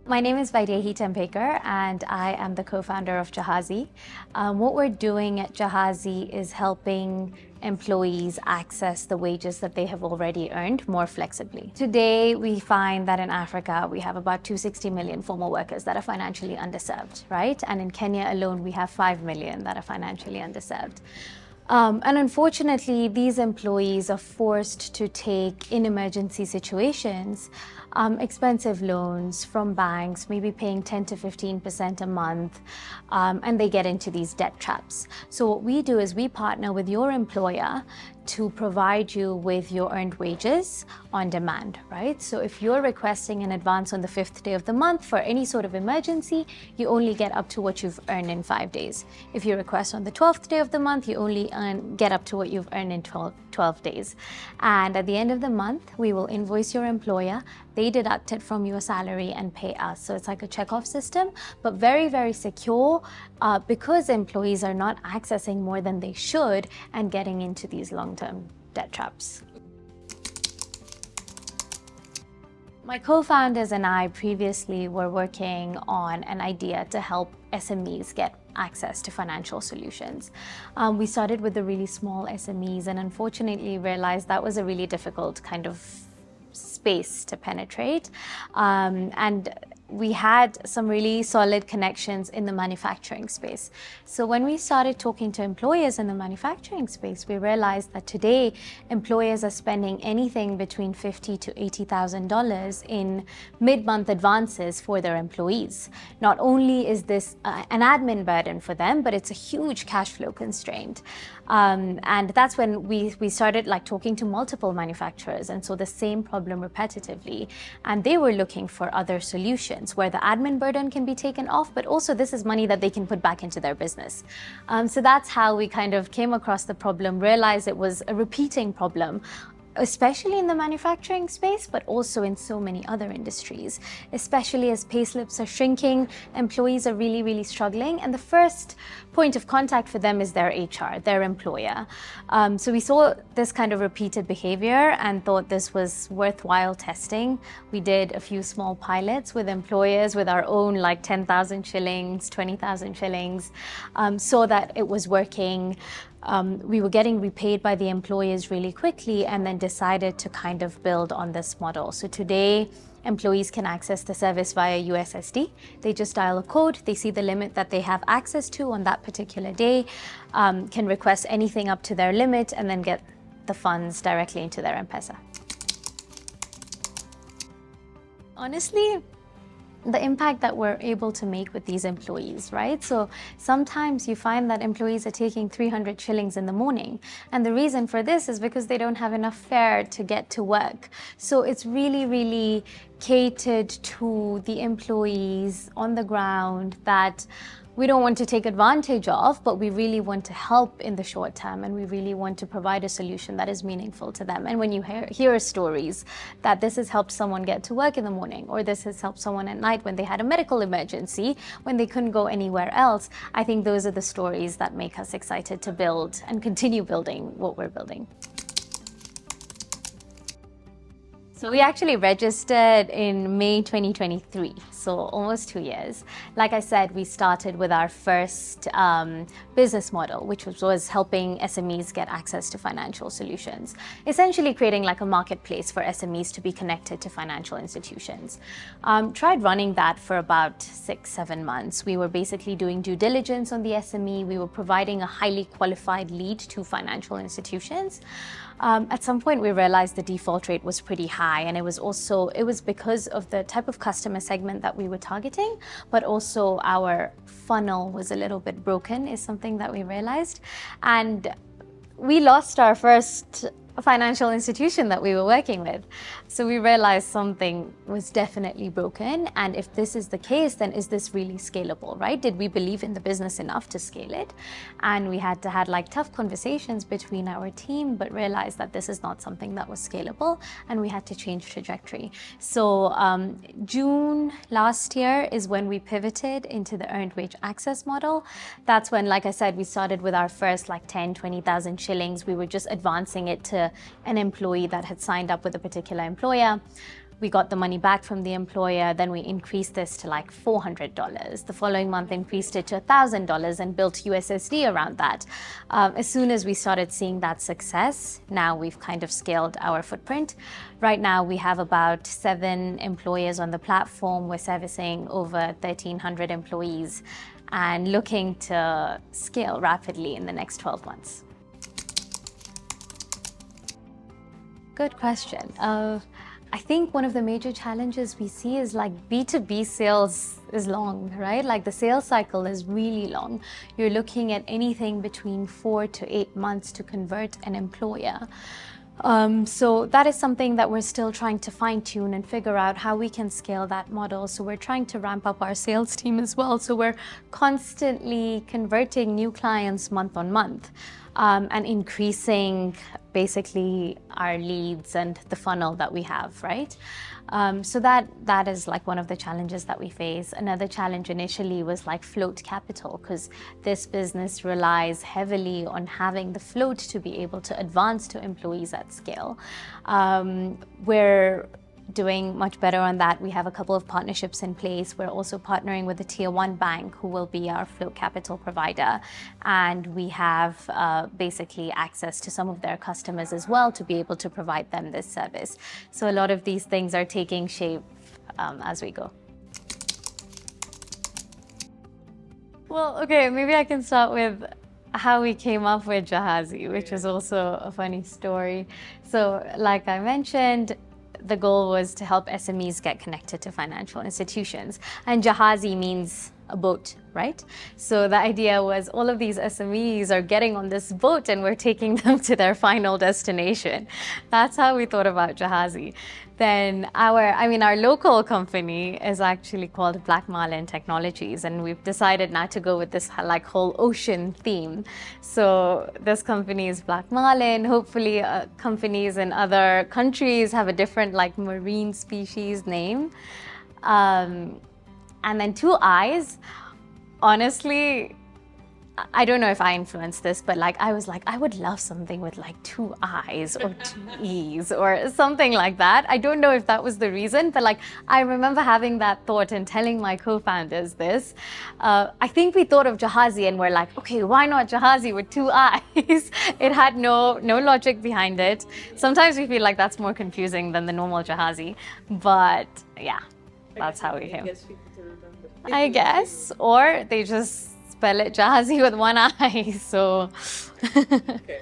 My name is Vaidehi Tembhekar and I am the co-founder of Jahazii. What we're doing at Jahazii is helping employees access the wages that they have already earned more flexibly. Today, we find that in Africa, we have about 260 million formal workers that are financially underserved, right? And in Kenya alone, we have 5 million that are financially underserved. And unfortunately, these employees are forced to take, in emergency situations, expensive loans from banks, maybe paying 10 to 15% a month, and they get into these debt traps. So what we do is we partner with your employer to provide you with your earned wages on demand, right? So if you're requesting an advance on the 5th day of the month for any sort of emergency, you only get up to what you've earned in 5 days. If you request on the 12th day of the month, you only get up to what you've earned in 12 days. And at the end of the month, we will invoice your employer. They deduct it from your salary and pay us. So it's like a check-off system, but very, very secure because employees are not accessing more than they should and getting into these long-term debt traps. My co-founders and I previously were working on an idea to help SMEs get access to financial solutions. We started with the really small SMEs and unfortunately realized that was a really difficult kind of space to penetrate. And we had some really solid connections in the manufacturing space. So when we started talking to employers in the manufacturing space, we realized that today employers are spending anything between $50,000 to $80,000 in mid-month advances for their employees. Not only is this an admin burden for them, but it's a huge cash flow constraint. And that's when we started talking to multiple manufacturers and saw the same problem repetitively. And they were looking for other solutions where the admin burden can be taken off, but also this is money that they can put back into their business. So that's how we kind of came across the problem, realized it was a repeating problem, especially in the manufacturing space, but also in so many other industries, especially as payslips are shrinking, employees are really, really struggling. And the first point of contact for them is their HR, their employer. So we saw this kind of repeated behavior and thought this was worthwhile testing. We did a few small pilots with employers with our own 10,000 shillings, 20,000 shillings, saw that it was working. We were getting repaid by the employers really quickly and then decided to kind of build on this model. So today, employees can access the service via USSD. They just dial a code, they see the limit that they have access to on that particular day, can request anything up to their limit and then get the funds directly into their M-Pesa. Honestly, the impact that we're able to make with these employees, right? So sometimes you find that employees are taking 300 shillings in the morning. And the reason for this is because they don't have enough fare to get to work. So it's really, really catered to the employees on the ground that we don't want to take advantage of, but we really want to help in the short term and we really want to provide a solution that is meaningful to them. And when you hear stories that this has helped someone get to work in the morning or this has helped someone at night when they had a medical emergency, when they couldn't go anywhere else, I think those are the stories that make us excited to build and continue building what we're building. So we actually registered in May 2023, so almost 2 years. Like I said, we started with our first business model, which was helping SMEs get access to financial solutions, essentially creating a marketplace for SMEs to be connected to financial institutions. Tried running that for about 6-7 months. We were basically doing due diligence on the SME. We were providing a highly qualified lead to financial institutions. At some point, we realized the default rate was pretty high, and it was because of the type of customer segment that we were targeting, but also our funnel was a little bit broken, is something that we realized. And we lost our first financial institution that we were working with. So we realized something was definitely broken. And if this is the case, then is this really scalable, right? Did we believe in the business enough to scale it? And we had to have tough conversations between our team, but realized that this is not something that was scalable and we had to change trajectory. So June last year is when we pivoted into the earned wage access model. That's when, like I said, we started with our first 10, 20,000 shillings. We were just advancing it to an employee that had signed up with a particular employer. we got the money back from the employer, then we increased this to like $400. The following month increased it to $1,000 and built USSD around that. As soon as we started seeing that success, now we've kind of scaled our footprint. Right now we have about 7 employers on the platform. We're servicing over 1,300 employees and looking to scale rapidly in the next 12 months. Good question. I think one of the major challenges we see is like B2B sales is long, right? Like the sales cycle is really long. You're looking at anything between 4 to 8 months to convert an employer. So that is something that we're still trying to fine tune and figure out how we can scale that model. So we're trying to ramp up our sales team as well. So we're constantly converting new clients month on month. And increasing basically our leads and the funnel that we have, right? So that is like one of the challenges that we face. Another challenge initially was like float capital, because this business relies heavily on having the float to be able to advance to employees at scale. We're doing much better on that. We have a couple of partnerships in place. We're also partnering with a tier 1 bank who will be our float capital provider. And we have basically access to some of their customers as well to be able to provide them this service. So a lot of these things are taking shape as we go. Well, okay, maybe I can start with how we came up with Jahazii, which is also a funny story. So like I mentioned, the goal was to help SMEs get connected to financial institutions. And Jahazii means a boat, right? So the idea was all of these SMEs are getting on this boat and we're taking them to their final destination. That's how we thought about Jahazii. Then our local company is actually called Black Marlin Technologies, and we've decided not to go with this like whole ocean theme. So this company is Black Marlin. Hopefully companies in other countries have a different like marine species name. And then 2 eyes, honestly, I don't know if I influenced this, but like I was like, I would love something with like 2 eyes or 2 E's or something like that. I don't know if that was the reason, but like I remember having that thought and telling my co-founders this. I think we thought of Jahazii and we're like, okay, why not Jahazii with 2 eyes? It had no logic behind it. Sometimes we feel like that's more confusing than the normal Jahazii, but yeah, that's how we came. I guess, or they just spell it Jahazii with 1 eye, so. Okay.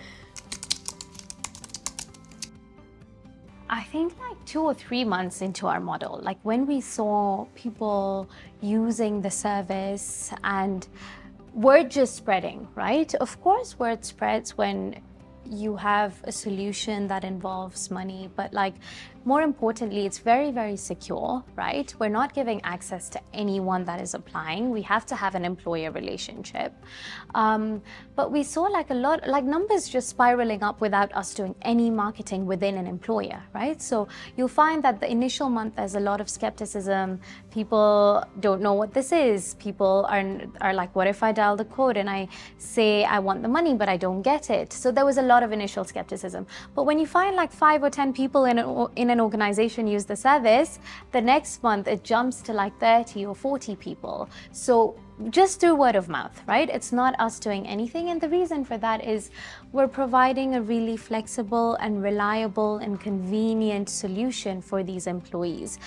I think like 2 or 3 months into our model, like when we saw people using the service and word just spreading, right? Of course, word spreads when you have a solution that involves money, but like more importantly, it's very, very secure, right? We're not giving access to anyone that is applying. We have to have an employer relationship. But we saw like a lot, like numbers just spiraling up without us doing any marketing within an employer, right? So you'll find that the initial month, there's a lot of skepticism. People don't know what this is. People are like, what if I dial the code and I say I want the money, but I don't get it? So there was a lot of initial skepticism. But when you find like 5 or 10 people in an organization use the service, the next month it jumps to like 30 or 40 people. So just through word of mouth, right? It's not us doing anything. And the reason for that is we're providing a really flexible and reliable and convenient solution for these employees.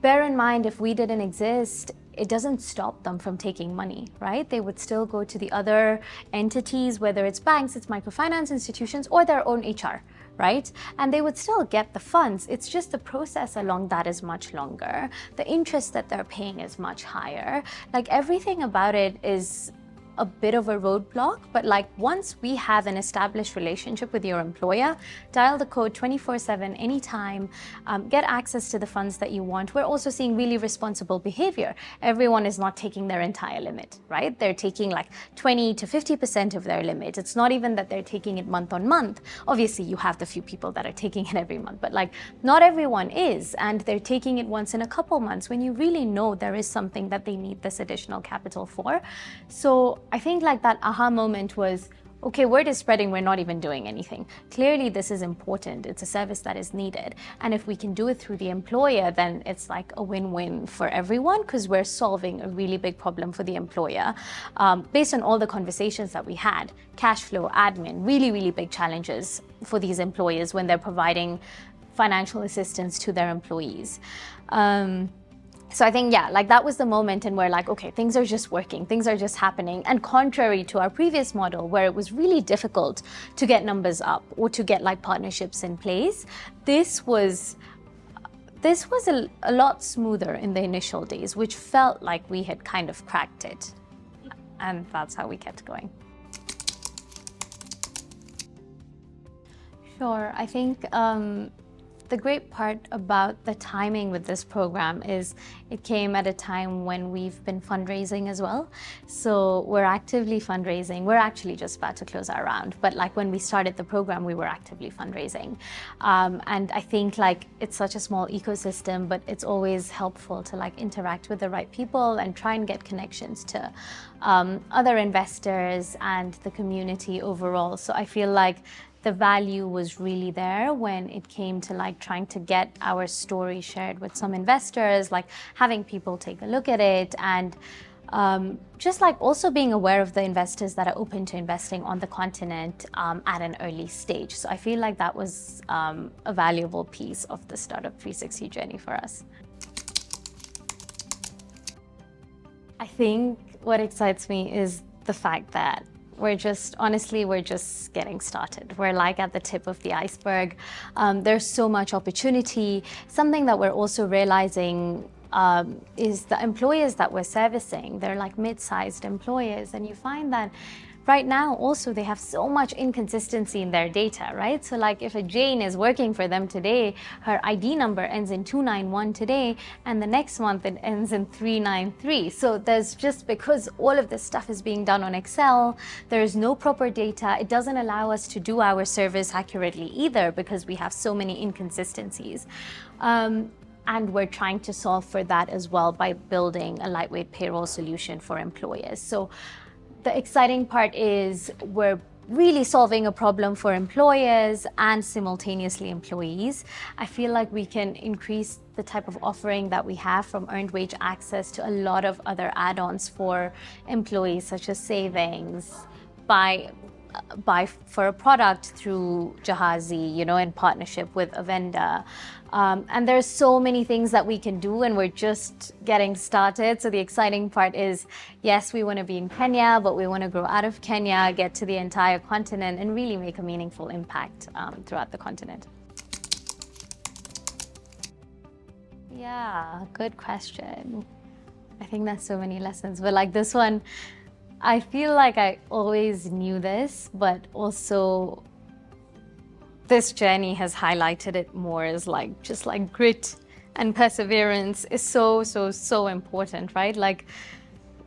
Bear in mind, if we didn't exist, it doesn't stop them from taking money, right? They would still go to the other entities, whether it's banks, it's microfinance institutions, or their own HR, right? And they would still get the funds. It's just the process along that is much longer. The interest that they're paying is much higher. Like everything about it is a bit of a roadblock, but like once we have an established relationship with your employer, dial the code 24/7 anytime, get access to the funds that you want. We're also seeing really responsible behavior. Everyone is not taking their entire limit, right? They're taking like 20 to 50% of their limit. It's not even that they're taking it month on month. Obviously you have the few people that are taking it every month, but like not everyone is, and they're taking it once in a couple months when you really know there is something that they need this additional capital for. So I think like that aha moment was, okay, word is spreading, we're not even doing anything. Clearly, this is important. It's a service that is needed. And if we can do it through the employer, then it's like a win-win for everyone, because we're solving a really big problem for the employer. Based on all the conversations that we had, cash flow, admin, really, really big challenges for these employers when they're providing financial assistance to their employees. So I think, yeah, like that was the moment and we're like, okay, things are just working, things are just happening. And contrary to our previous model where it was really difficult to get numbers up or to get like partnerships in place, this was a lot smoother in the initial days, which felt like we had kind of cracked it. And that's how we kept going. Sure, I think the great part about the timing with this program is it came at a time when we've been fundraising as well. So we're actively fundraising. We're actually just about to close our round, but like when we started the program, we were actively fundraising. And I think like it's such a small ecosystem, but it's always helpful to like interact with the right people and try and get connections to other investors and the community overall. So I feel like the value was really there when it came to like trying to get our story shared with some investors, like having people take a look at it, and just like also being aware of the investors that are open to investing on the continent at an early stage. So I feel like that was a valuable piece of the Startup 360 journey for us. I think what excites me is the fact that we're just getting started. We're like at the tip of the iceberg. There's so much opportunity. Something that we're also realizing is the employers that we're servicing. They're like mid-sized employers, and you find that right now also they have so much inconsistency in their data, right? So like if a Jane is working for them today, her ID number ends in 291 today, and the next month it ends in 393. So there's just, because all of this stuff is being done on Excel, there is no proper data. It doesn't allow us to do our service accurately either because we have so many inconsistencies. And we're trying to solve for that as well by building a lightweight payroll solution for employers. So the exciting part is we're really solving a problem for employers and simultaneously employees. I feel like we can increase the type of offering that we have, from earned wage access to a lot of other add-ons for employees, such as savings, buy for a product through Jahazii, in partnership with a vendor. And there's so many things that we can do, and we're just getting started. So the exciting part is, yes, we want to be in Kenya, but we want to grow out of Kenya, get to the entire continent, and really make a meaningful impact throughout the continent. Yeah, good question. I think there's so many lessons, but like this one, I feel like I always knew this, but also this journey has highlighted it more as like just like grit and perseverance is so important, right? Like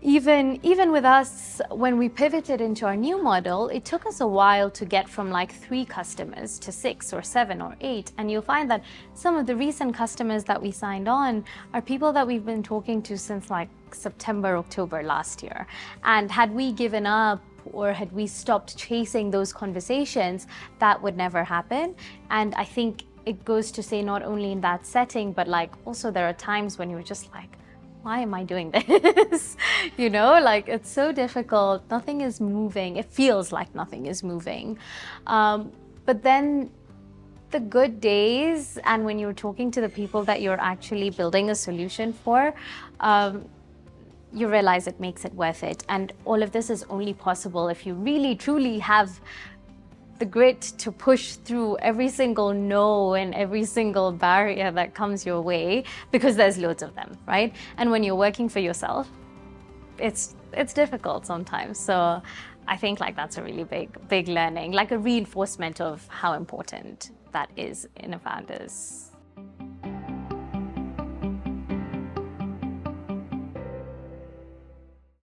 even with us, when we pivoted into our new model, it took us a while to get from like 3 customers to 6 or 7 or 8. And you'll find that some of the recent customers that we signed on are people that we've been talking to since like September, October last year. And had we given up or had we stopped chasing those conversations, that would never happen. And I think it goes to say, not only in that setting, but like also there are times when you're just like, why am I doing this? Like it's so difficult. Nothing is moving. It feels like nothing is moving. But then the good days, and when you're talking to the people that you're actually building a solution for, you realize it makes it worth it. And all of this is only possible if you really, truly have the grit to push through every single no and every single barrier that comes your way, because there's loads of them, right? And when you're working for yourself, it's difficult sometimes. So I think like that's a really big learning, like a reinforcement of how important that is in a founder's